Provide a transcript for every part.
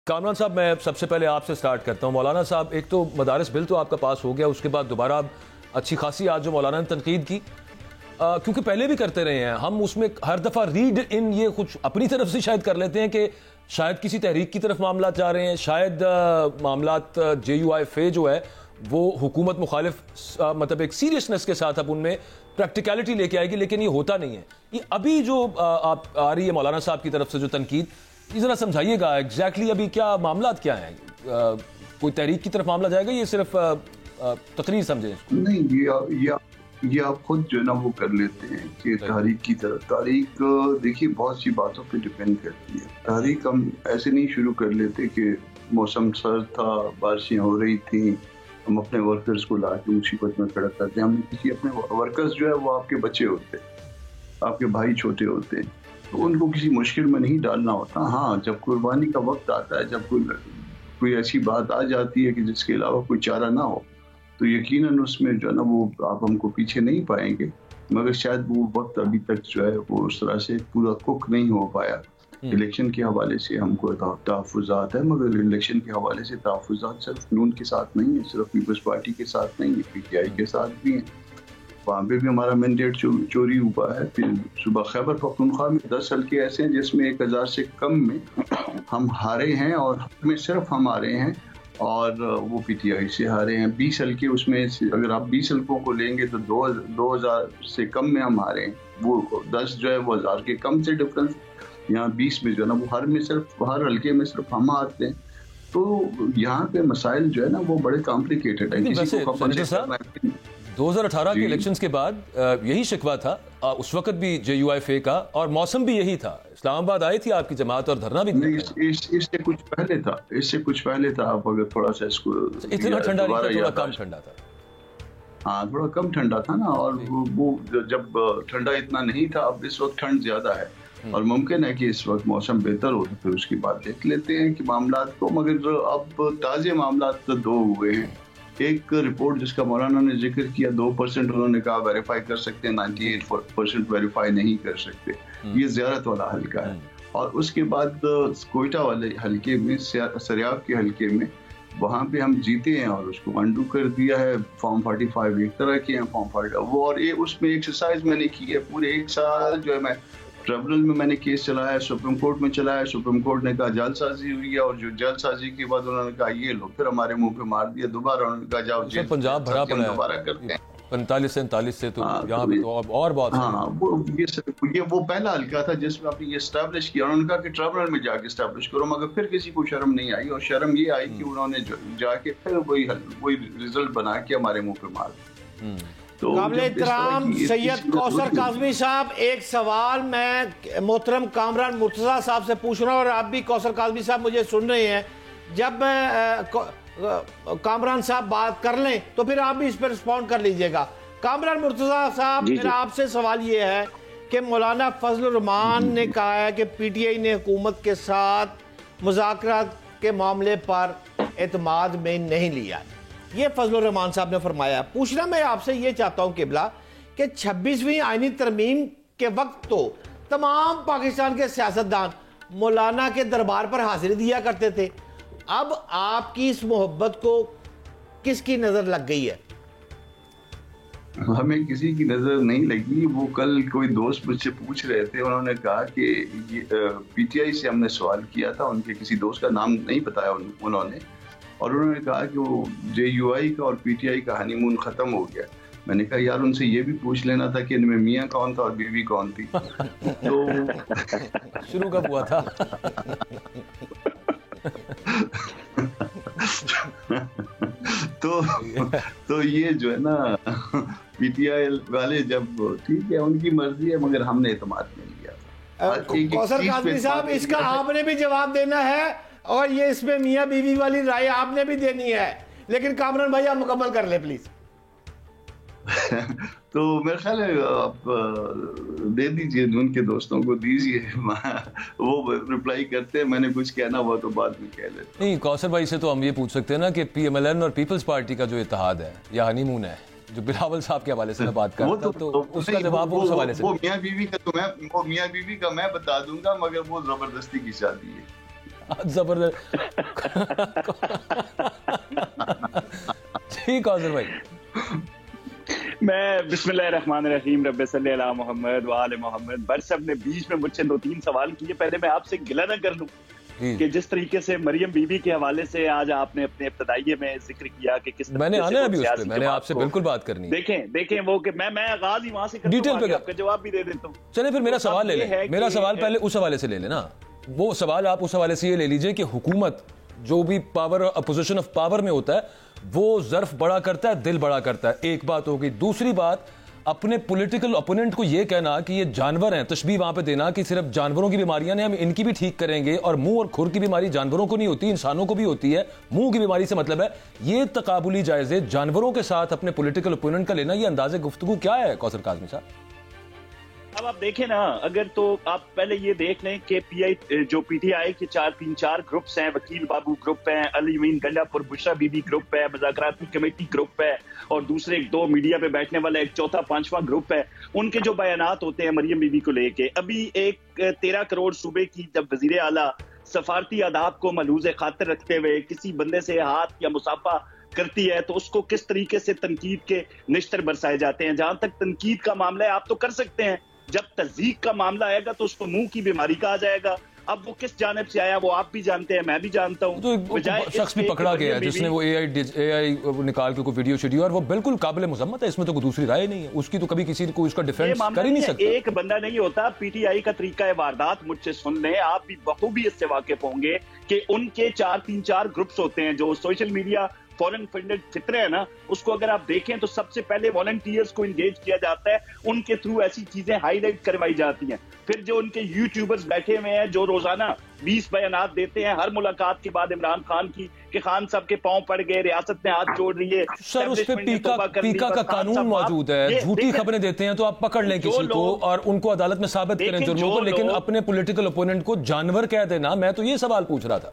کامران صاحب، میں سب سے پہلے آپ سے سٹارٹ کرتا ہوں. مولانا صاحب، ایک تو مدارس بل تو آپ کا پاس ہو گیا، اس کے بعد دوبارہ اچھی خاصی آج جو مولانا نے تنقید کی، کیونکہ پہلے بھی کرتے رہے ہیں ہم، اس میں ہر دفعہ ریڈ ان یہ کچھ اپنی طرف سے شاید کر لیتے ہیں کہ شاید کسی تحریک کی طرف معاملات جا رہے ہیں، شاید معاملات JUIF جو ہے وہ حکومت مخالف مطلب ایک سیریسنس کے ساتھ اب ان میں پریکٹیکلٹی لے کے آئے گی، لیکن یہ ہوتا نہیں ہے. یہ ابھی جو آپ آ رہی ہے مولانا صاحب کی طرف سے جو تنقید، یہ ذرا سمجھائیے گا ایگزیکٹلی ابھی کیا معاملات کیا ہیں؟ کوئی تحریک کی طرف معاملہ جائے گا، یہ صرف تقریر سمجھیں اس کو؟ نہیں، یہ آپ خود جو ہے نا وہ کر لیتے ہیں کہ تحریک کی طرف. تحریک دیکھیے بہت سی باتوں پہ ڈپینڈ کرتی ہے. تحریک ہم ایسے نہیں شروع کر لیتے کہ موسم سرد تھا، بارشیں ہو رہی تھیں، ہم اپنے ورکرز کو لا کے مصیبت میں کھڑا کرتے ہیں. ہم کسی اپنے ورکرز جو ہے وہ آپ کے بچے ہوتے ہیں، آپ کے بھائی چھوٹے ہوتے ہیں، تو ان کو کسی مشکل میں نہیں ڈالنا ہوتا. ہاں، جب قربانی کا وقت آتا ہے، جب کوئی ایسی بات آ جاتی ہے کہ جس کے علاوہ کوئی چارہ نہ ہو، تو یقیناً اس میں جو ہے نا وہ آپ ہم کو پیچھے نہیں پائیں گے. مگر شاید وہ وقت ابھی تک جو ہے وہ اس طرح سے پورا کوک نہیں ہو پایا. الیکشن کے حوالے سے ہم کو تحفظات ہیں، مگر الیکشن کے حوالے سے تحفظات صرف نون کے ساتھ نہیں ہیں، صرف پیپلز پارٹی کے ساتھ نہیں ہے، PTI کے ساتھ بھی ہیں. وہاں پہ بھی ہمارا مینڈیٹ چوری ہوا ہے. پھر صوبہ خیبر پختونخوا میں 10 حلقے ایسے ہیں جس میں 1000 سے کم میں ہم ہارے ہیں، اور میں صرف ہم ہارے ہیں اور وہ PTI سے ہارے ہیں. 20 حلقے اس میں اگر آپ 20 حلقوں کو لیں گے تو 2000 سے کم میں ہم ہارے ہیں. وہ 10 جو ہے وہ 1000 کے کم سے ڈفرنس، یہاں 20 میں جو ہے نا وہ ہر حلقے میں صرف ہم ہارتے ہیں. تو یہاں پہ مسائل جو ہے نا وہ بڑے کمپلیکیٹڈ ہیں. 2018 کے الیکشنز کے بعد یہی شکوہ تھا اس وقت بھی JUIF کا، اور موسم بھی یہی تھا. اسلام آباد آئی تھی آپ کی جماعت اور دھرنا بھی اس سے کچھ پہلے تھا. آپ اگر تھوڑا سا اس کو اتنا ٹھنڈا نہیں تھا، تھوڑا کم ٹھنڈا تھا. ہاں، تھوڑا کم ٹھنڈا تھا نا. اور وہ جب ٹھنڈا اتنا نہیں تھا، اب اس وقت ٹھنڈ زیادہ ہے، اور ممکن ہے کہ اس وقت موسم بہتر ہو تو پھر اس کی بات دیکھ لیتے ہیں کہ معاملات کو. مگر اب تازے معاملات تو 2 ہوئے ہیں. ایک رپورٹ جس کا مولانا نے ذکر کیا، 2% انہوں نے کہا ویریفائی کر سکتے ہیں، 98% ویریفائی نہیں کر سکتے. یہ زیارت والا حلقہ ہے. اور اس کے بعد کوئٹہ والے حلقے میں، سریاب کے حلقے میں، وہاں پہ ہم جیتے ہیں اور اس کو انڈو کر دیا ہے. فارم 45 ایک طرح کے ہیں، فارم 45 وہ، اور اس میں ایکسرسائز میں نے کی ہے. پورے 1 سال جو ہے میں ٹریبونل میں نے کیس چلایا ہے، سپریم کورٹ میں چلایا ہے. سپریم کورٹ نے کہا جعل سازی ہوئی ہے، اور جو جعل سازی کے بعد انہوں نے کہا یہ لو، پھر ہمارے منہ پہ مار دیا دوبارہ. انہوں نے کہا جاؤ جیل، پنجاب بھرا پڑا ہے دوبارہ کرتے ہیں 45 سے 39 سے. تو یہاں پہ تو اور بہت. ہاں، وہ پہلا حلقہ تھا جس میں آپ نے یہ اسٹیبلش کیا. انہوں نے کہا کہ ٹریبونل میں جا کے اسٹیبلش کرو، مگر پھر کسی کو شرم نہیں آئی. اور شرم یہ آئی کہ انہوں نے جا کے پھر وہی رزلٹ بنا کے ہمارے منہ پہ مار دیا. قابل احترام سید کوثر کاظمی صاحب، ایک سوال میں محترم کامران مرتضیٰ صاحب سے پوچھ رہا ہوں، اور آپ بھی کوثر کاظمی صاحب مجھے سن رہے ہیں. جب کامران صاحب بات کر لیں تو پھر آپ بھی اس پہ رسپونڈ کر لیجئے گا. کامران مرتضیٰ صاحب، میرا آپ سے سوال یہ ہے کہ مولانا فضل الرحمان نے کہا ہے کہ PTI نے حکومت کے ساتھ مذاکرات کے معاملے پر اعتماد میں نہیں لیا. یہ فضل الرحمان صاحب نے فرمایا. پوچھنا میں آپ سے یہ چاہتا ہوں قبلہ کہ 26ویں آئینی ترمیم کے وقت تو تمام پاکستان کے سیاستدان مولانا کے دربار پر حاضری دیا کرتے تھے. اب آپ کی اس محبت کو کس کی نظر لگ گئی ہے؟ ہمیں کسی کی نظر نہیں لگی. وہ کل کوئی دوست مجھ سے پوچھ رہے تھے، انہوں نے کہا کہ PTI سے ہم نے سوال کیا تھا، ان کے کسی دوست کا نام نہیں بتایا انہوں نے، اور انہوں نے کہا کہ وہ JUI کا اور PTI کا ہنی مون ختم ہو گیا. میں نے کہا یار ان سے یہ بھی پوچھ لینا تھا کہ ان میں میاں کون تھا اور بیوی کون تھی. تو شروع کب ہوا تھا؟ تو یہ جو ہے نا PTI والے، جب ٹھیک ہے ان کی مرضی ہے، مگر ہم نے اعتماد نہیں لیا. کوثر کاظمی صاحب، اس کا آپ نے بھی جواب دینا ہے، اور یہ اس میں میاں بیوی والی رائے آپ نے بھی دینی ہے. لیکن کامران بھائی آپ مکمل کر لیں پلیز. تو میرا خیال ہے آپ دے دیجئے، ان کے دوستوں کو دیجئے، وہ رپلائی کرتے ہیں. میں نے کچھ کہنا ہوا تو بعد میں کہہ لیتا. نہیں، کوثر بھائی سے تو ہم یہ پوچھ سکتے ہیں نا کہ PMLN اور پیپلز پارٹی کا جو اتحاد ہے یا ہنی مون ہے، جو بلاول صاحب کے حوالے سے میں بات کر رہا ہوں، تو اس کا جواب اس حوالے سے. وہ میاں بیوی کا میں بتا دوں گا، مگر وہ زبردستی کی شادی ہے. زبردست. جی کوثر بھائی. میں بسم اللہ الرحمن الرحیم رب صلی علی محمد وآل محمد. بر صاحب نے بیچ میں مجھ سے 2-3 سوال کیے. پہلے میں آپ سے گلہ نہ کر لوں کہ جس طریقے سے مریم بی بی کے حوالے سے آج آپ نے اپنے ابتدائیے میں ذکر کیا کہ کس طرح میں نے آنا ہے ابھی اس پہ, میں نے آپ سے بالکل بات کرنی ہے. دیکھیں وہ کہ میں آغاز ہی وہاں سے کرتا ہوں, آپ کا جواب بھی دے دیتا ہوں. چلیں پھر میرا سوال لے لیں. میرا سوال پہلے اس حوالے سے لے لیں نا. وہ سوال آپ اس حوالے سے یہ لے لیجئے کہ حکومت جو بھی پاور, اپوزیشن آف پاور میں ہوتا ہے, وہ ظرف بڑا کرتا ہے, دل بڑا کرتا ہے. ایک بات ہوگی. دوسری بات, اپنے پولیٹیکل اپوننٹ کو یہ کہنا کہ یہ جانور ہیں, تشبیہ وہاں پہ دینا کہ صرف جانوروں کی بیماریاں ہیں, ہم ان کی بھی ٹھیک کریں گے, اور منہ اور کھر کی بیماری جانوروں کو نہیں ہوتی, انسانوں کو بھی ہوتی ہے. منہ کی بیماری سے مطلب ہے یہ تقابلی جائزے جانوروں کے ساتھ اپنے پولیٹیکل اپوننٹ کا لینا, یہ انداز گفتگو کیا ہے کوثر کاظمی صاحب؟ اب آپ دیکھیں نا, اگر تو آپ پہلے یہ دیکھ لیں کہ پی ٹی آئی کے 4 گروپس ہیں. وکیل بابو گروپ ہیں, علی امین گنڈا پور بشرا بی بی گروپ ہے, مذاکراتی کمیٹی گروپ ہے, اور دوسرے 2 میڈیا پہ بیٹھنے والا ایک 4تھا 5واں گروپ ہے. ان کے جو بیانات ہوتے ہیں مریم بی بی کو لے کے, ابھی ایک 13 کروڑ صوبے کی جب وزیر اعلیٰ سفارتی آداب کو ملحوظ خاطر رکھتے ہوئے کسی بندے سے ہاتھ یا مصافحہ کرتی ہے تو اس کو کس طریقے سے تنقید کے نشتر برسائے جاتے ہیں. جہاں تک تنقید کا معاملہ ہے آپ تو کر سکتے ہیں, جب تصدیق کا معاملہ آئے گا تو اس کو منہ کی بیماری کہا جائے گا. اب وہ کس جانب سے آیا وہ آپ بھی جانتے ہیں, میں بھی جانتا ہوں. تو شخص بھی پکڑا گیا جس نے وہ اے آئی نکال کے کوئی ویڈیو شیڈیو, اور وہ بالکل قابل مذمت ہے, اس میں تو کوئی دوسری رائے نہیں ہے. اس کی تو کبھی کسی کو اس کا ڈیفینس کر ہی نہیں سکتا. ایک بندہ نہیں ہوتا. پی ٹی آئی کا طریقہ واردات مجھ سے سن لیں, آپ بھی بخوبی اس سے واقف ہوں گے کہ ان کے 4 گروپس ہوتے ہیں جو سوشل میڈیا فورن فنڈڈ فطرے ہیں نا, اس کو اگر آپ دیکھیں تو سب سے پہلے والنٹیئرز کو انگیج کیا جاتا ہے, ان کے تھرو ایسی چیزیں ہائی لائٹ کروائی جاتی ہیں. پھر جو ان کے یوٹیوبرز بیٹھے ہوئے ہیں جو روزانہ 20 بیانات دیتے ہیں ہر ملاقات کے بعد عمران خان کی کہ خان صاحب کے پاؤں پڑ گئے, ریاست نے ہاتھ جوڑ رہی ہے. سر اس پہ پیکا کا قانون موجود ہے, جھوٹی خبریں دیتے ہیں تو آپ پکڑ لیں کسی کو اور ان کو عدالت میں ثابت کریں جرموں کو, لیکن اپنے پولیٹیکل اپوننٹ کو جانور کہہ دینا, میں تو یہ سوال پوچھ رہا تھا.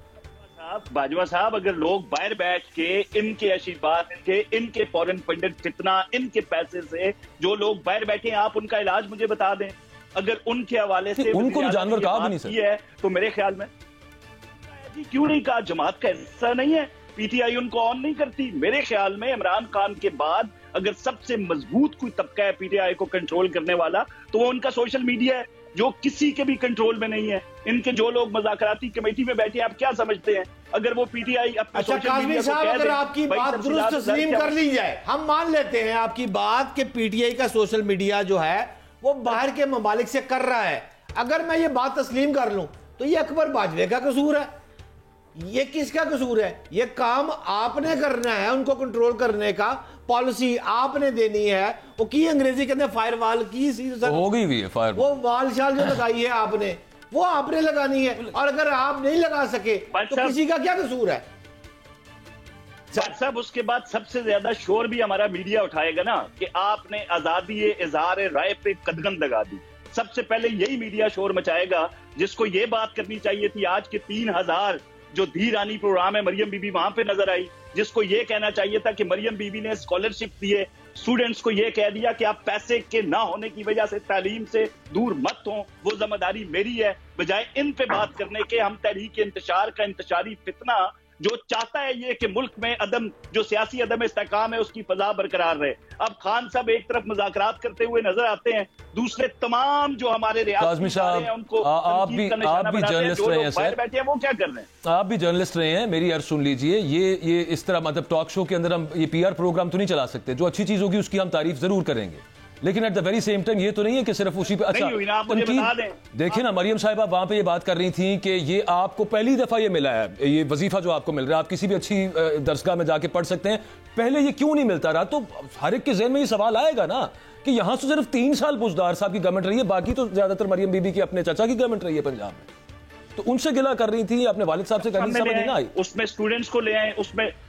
باجوہ صاحب, اگر لوگ باہر بیٹھ کے ان کے آشیرواد کے, ان کے فورن فنڈڈ فتنہ, ان کے پیسے سے جو لوگ باہر بیٹھے ہیں, آپ ان کا علاج مجھے بتا دیں. اگر ان کے حوالے سے ان کو جانور کہا بھی نہیں سکتا تو میرے خیال میں کیوں نہیں کہا, جماعت کا حصہ نہیں ہے, پی ٹی آئی ان کو آن نہیں کرتی. میرے خیال میں عمران خان کے بعد اگر سب سے مضبوط کوئی طبقہ ہے پی ٹی آئی کو کنٹرول کرنے والا تو وہ ان کا سوشل میڈیا ہے, جو کسی کے بھی کنٹرول میں نہیں ہے. ان کے جو لوگ مذاکراتی کمیٹی میں بیٹھے ہیں, آپ کیا سمجھتے ہیں اگر وہ پی ٹی آئی اپنے اچھا کاظمی صاحب, اگر آپ کی بات درست تسلیم کر لی جائے, ہم مان لیتے ہیں آپ کی بات کہ پی ٹی آئی کا سوشل میڈیا جو ہے وہ باہر کے ممالک سے کر رہا ہے, اگر میں یہ بات تسلیم کر لوں تو یہ اکبر باجوہ کا قصور ہے. یہ کس کا قصور ہے؟ یہ کام آپ نے کرنا ہے, ان کو کنٹرول کرنے کا پالیسی آپ نے دینی ہے. وہ کی انگریزی کے اندر فائر وال کی ہو گئی ہوئی ہے, فائر وہ وال شال جو لگائی ہے آپ نے, وہ آپ نے لگانی ہے, اور اگر آپ نہیں لگا سکے تو کسی کا کیا قصور ہے؟ صاحب اس کے بعد سب سے زیادہ شور بھی ہمارا میڈیا اٹھائے گا نا کہ آپ نے آزادی اظہار رائے پہ قدغن لگا دی. سب سے پہلے یہی میڈیا شور مچائے گا جس کو یہ بات کرنی چاہیے تھی. آج کے 3000 جو دھی رانی پروگرام ہے مریم بی بی وہاں پہ نظر آئی, جس کو یہ کہنا چاہیے تھا کہ مریم بی بی نے اسکالرشپ دیے, اسٹوڈنٹس کو یہ کہہ دیا کہ آپ پیسے کے نہ ہونے کی وجہ سے تعلیم سے دور مت ہوں, وہ ذمہ داری میری ہے. بجائے ان پہ بات کرنے کے ہم تحریک انتشار کا انتشاری فتنہ جو چاہتا ہے یہ کہ ملک میں جو سیاسی عدم استحکام ہے اس کی فضا برقرار رہے. اب خان صاحب ایک طرف مذاکرات کرتے ہوئے نظر آتے ہیں, دوسرے تمام جو ہمارے کاظمی صاحب آپ بھی جرنلسٹ رہے ہیں سر, وہ کیا کر رہے ہیں, آپ بھی جرنلسٹ رہے ہیں, میری عرض سن لیجئے. یہ اس طرح مطلب ٹاک شو کے اندر ہم یہ پی آر پروگرام تو نہیں چلا سکتے. جو اچھی چیز ہوگی اس کی ہم تعریف ضرور کریں گے, لیکن at the very same time یہ تو نہیں ہے کہ صرف اسی پہ. اچھا دیکھیں نا, مریم صاحبہ وہاں پہ یہ بات کر رہی تھیں کہ یہ آپ کو پہلی دفعہ یہ ملا ہے, یہ وظیفہ جو آپ کو مل رہا ہے, آپ کسی بھی اچھی درسگاہ میں جا کے پڑھ سکتے ہیں, پہلے یہ کیوں نہیں ملتا رہا؟ تو ہر ایک کے ذہن میں یہ سوال آئے گا نا کہ یہاں سے صرف 3 سال بزدار صاحب کی گورنمنٹ رہی ہے, باقی تو زیادہ تر مریم بی بی کی اپنے چچا کی گورنمنٹ رہی ہے پنجاب میں. تو ان سے گلہ کر رہی تھی, اپنے والد صاحب سے کرنی, سمجھ نہیں آئی. اس میں اسٹوڈنٹس کو لے آئیں,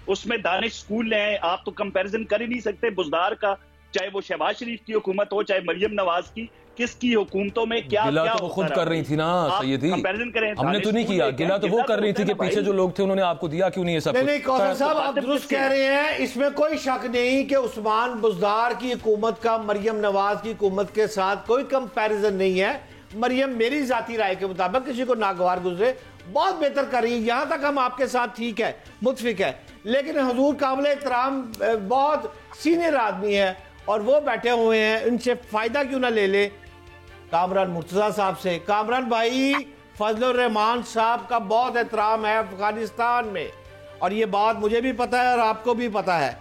اس میں دانش اسکول لے آئیں. آپ تو کمپیریزن کر ہی نہیں سکتے بزدار کا, چاہے وہ شہباز شریف کی حکومت ہو چاہے مریم نواز کی. کس کی حکومتوں میں کیا گلہ تو وہ خود کر رہی تھی نا سیدھی, ہم نے تو نہیں کیا. گلہ تو وہ کر رہی تھی کہ پیچھے جو لوگ تھے انہوں نے آپ کو دیا کیوں نہیں یہ سب. نہیں کوثر صاحب آپ درست کہہ رہے ہیں, اس میں کوئی شک نہیں کہ عثمان بزدار کی حکومت کا مریم نواز کی حکومت کے ساتھ کوئی کمپیریزن نہیں ہے. مریم میری ذاتی رائے کے مطابق کسی کو ناگوار گزرے بہت بہتر کر رہی ہے، یہاں تک ہم آپ کے ساتھ ٹھیک ہے، متفق ہے، لیکن حضور قابل احترام بہت سینئر آدمی ہے اور وہ بیٹھے ہوئے ہیں، ان سے فائدہ کیوں نہ لے لے کامران مرتضیٰ صاحب سے۔ کامران بھائی، فضل الرحمان صاحب کا بہت احترام ہے افغانستان میں، اور یہ بات مجھے بھی پتہ ہے اور آپ کو بھی پتہ ہے۔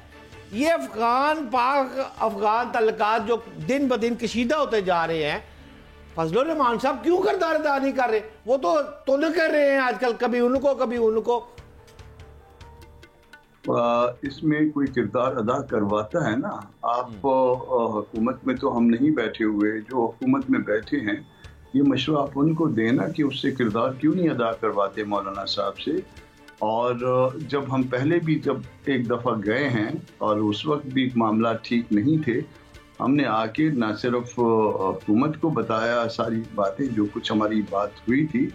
یہ افغان تعلقات جو دن بدن کشیدہ ہوتے جا رہے ہیں، فضل الرحمان صاحب کیوں کردار ادا نہیں کر رہے؟ وہ تو نہ کر رہے ہیں آج کل، کبھی ان کو کبھی ان کو۔ اس میں کوئی کردار ادا کرواتا ہے نا، آپ حکومت میں تو ہم نہیں بیٹھے ہوئے، جو حکومت میں بیٹھے ہیں یہ مشورہ آپ ان کو دینا کہ اس سے کردار کیوں نہیں ادا کرواتے مولانا صاحب سے۔ اور جب ہم پہلے بھی جب ایک دفعہ گئے ہیں اور اس وقت بھی معاملات ٹھیک نہیں تھے، ہم نے آ کے نہ صرف حکومت کو بتایا ساری باتیں جو کچھ ہماری بات ہوئی تھی،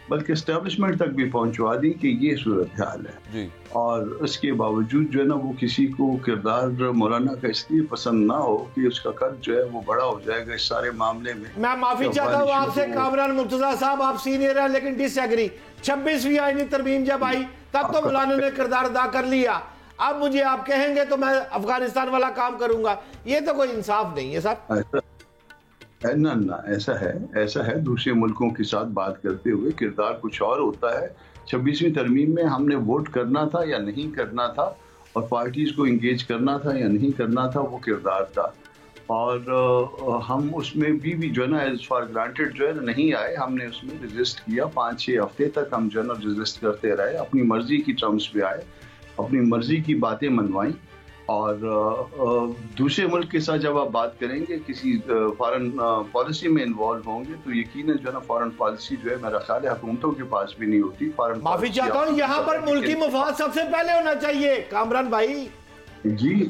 بلکہ اسٹیبلشمنٹ تک بھی پہنچوا دی کہ یہ صورتحال ہے جی۔ اور اس کے باوجود جو ہے نا وہ کسی کو کردار مولانا کا اس لیے پسند نہ ہو کہ اس کا قد جو ہے وہ بڑا ہو جائے گا اس سارے معاملے میں۔ میں معافی چاہتا ہوں آپ سے کامران مرتضیٰ صاحب، آپ سینئر ہیں لیکن ڈس ایگری۔ 26ویں آئینی ترمیم جب آئی تب تو مولانا نے کردار ادا کر لیا، اب مجھے آپ کہیں گے تو میں افغانستان والا کام کروں گا، یہ تو کوئی انصاف نہیں ہے صاحب۔ نہ ایسا ہے دوسرے ملکوں کے ساتھ بات کرتے ہوئے کردار کچھ اور ہوتا ہے۔ 26ویں ترمیم میں ہم نے ووٹ کرنا تھا یا نہیں کرنا تھا، اور پارٹیز کو انگیج کرنا تھا یا نہیں کرنا تھا، وہ کردار تھا۔ اور ہم اس میں بھی جو ہے نا ایز فار گرانٹیڈ جو ہے نا نہیں آئے، ہم نے اس میں رجسٹ کیا 5-6 ہفتے تک ہم جو ہے نا رجسٹ کرتے رہے، اپنی مرضی کی ٹرمز پہ آئے، اپنی مرضی کی باتیں منوائیں۔ اور دوسرے ملک کے ساتھ جب آپ بات کریں گے، کسی فارن پالیسی میں انوالو ہوں گے تو یقیناً جو ہے نا فارن پالیسی جو ہے میرا خیال ہے حکومتوں کے پاس بھی نہیں ہوتی۔ فارن معافی چاہتا ہوں، یہاں پر ملکی مفاد سب سے پہلے ہونا چاہیے کامران بھائی۔ جی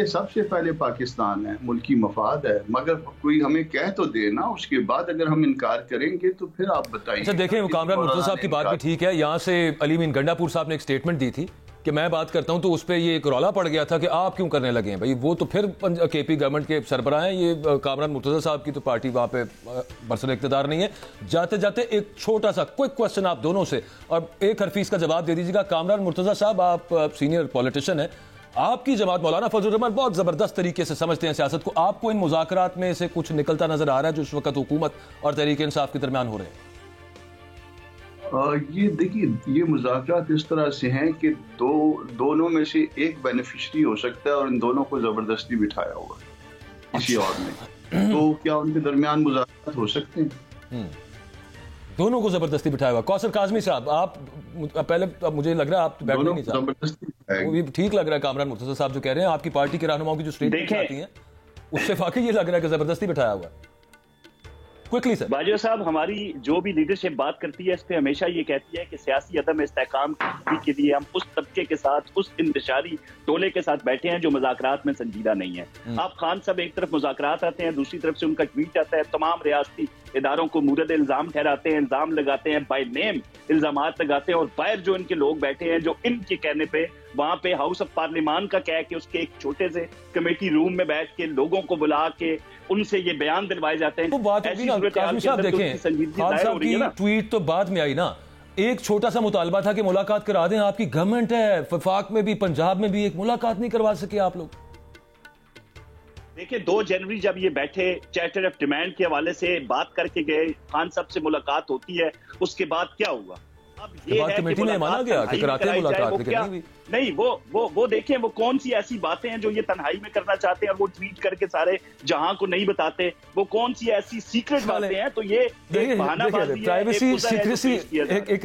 سب سے پہلے پاکستان ہے، ملکی مفاد ہے، مگر کوئی ہمیں کہہ تو دے نا، اس کے بعد اگر ہم انکار کریں گے تو پھر آپ بتائیے۔ اچھا دیکھیں، کامران مرتضیٰ صاحب کی بات بھی ٹھیک ہے، یہاں سے علی امین گنڈا پور صاحب نے ایک سٹیٹمنٹ دی تھی کہ میں بات کرتا ہوں تو اس پہ یہ ایک رولا پڑ گیا تھا کہ آپ کیوں کرنے لگے ہیں بھائی، وہ تو پھر کے پی گورنمنٹ کے سربراہ ہیں، یہ کامران مرتضیٰ صاحب کی تو پارٹی وہاں پہ برسر اقتدار نہیں ہے۔ جاتے جاتے ایک چھوٹا سا کوئک کوسچن آپ دونوں سے، اور ایک حرفیس کا جواب دے دیجیے گا۔ کامران مرتضیٰ صاحب، آپ سینئر پولیٹیشین ہیں، آپ کی جماعت مولانا فضل الرحمان بہت زبردست طریقے سے سمجھتے ہیں سیاست کو، آپ کو ان مذاکرات میں سے کچھ نکلتا نظر آ رہا ہے جو اس وقت حکومت اور تحریک انصاف کے درمیان ہو رہے ہیں؟ یہ دیکھیے، یہ مذاکرات اس طرح سے ہیں کہ دونوں میں سے ایک بینیفیشری ہو سکتا ہے اور ان دونوں کو زبردستی بٹھایا ہوا کسی اور نے، تو کیا ان کے درمیان مذاکرات ہو سکتے ہیں؟ دونوں کو زبردستی بٹھایا ہوا۔ کوثر کاظمی صاحب، آپ پہلے مجھے لگ رہا ہے آپ بیٹھنے نہیں چاہتے، وہ بھی ٹھیک لگ رہا ہے کامران مرتضیٰ صاحب جو کہہ رہے ہیں، آپ کی پارٹی کے رہنماؤں کی جو اسٹیٹمنٹ آتی ہیں اس سے واقعی یہ لگ رہا ہے کہ زبردستی بٹھایا ہوا ہے۔ باجوہ صاحب، ہماری جو بھی لیڈرشپ بات کرتی ہے اس پہ ہمیشہ یہ کہتی ہے کہ سیاسی عدم استحکام کے لیے ہم اس طبقے کے ساتھ، اس انتشاری ٹولے کے ساتھ بیٹھے ہیں جو مذاکرات میں سنجیدہ نہیں ہے۔ آپ خان صاحب ایک طرف مذاکرات آتے ہیں، دوسری طرف سے ان کا ٹویٹ آتا ہے، تمام ریاستی اداروں کو مورد الزام ٹھہراتے ہیں، الزام لگاتے ہیں، بائی نیم الزامات لگاتے ہیں، اور باہر جو ان کے لوگ بیٹھے ہیں جو ان کے کہنے پہ وہاں پہ ہاؤس آف پارلیمان کا کہہ کے اس کے ایک چھوٹے سے کمیٹی روم میں بیٹھ کے لوگوں کو بلا کے ان سے یہ بیان دلوائے جاتے ہیں۔ وہ بات ہوگی نا کاظمی صاحب، دیکھیں خان صاحب کی ٹویٹ تو بعد میں آئی نا، ایک چھوٹا سا مطالبہ تھا کہ ملاقات کرا دیں، آپ کی گورنمنٹ ہے، وفاق میں بھی پنجاب میں بھی، ایک ملاقات نہیں کروا سکے آپ لوگ۔ دیکھیں 2 جنوری جب یہ بیٹھے چارٹر آف ڈیمانڈ کے حوالے سے بات کر کے گئے، خان صاحب سے ملاقات ہوتی ہے، اس کے بعد کیا ہوا؟ اب یہ ہے کمیٹی نے مانا گیا کہ کراتے ہیں ملاقات، نہیں وہ دیکھیں وہ کون سی ایسی باتیں ہیں جو یہ تنہائی میں کرنا چاہتے ہیں اور وہ ٹویٹ کر کے سارے جہاں کو نہیں بتاتے، وہ کون سی ایسی سیکرٹ باتیں ہیں، تو یہ بہانہ بازی ہے،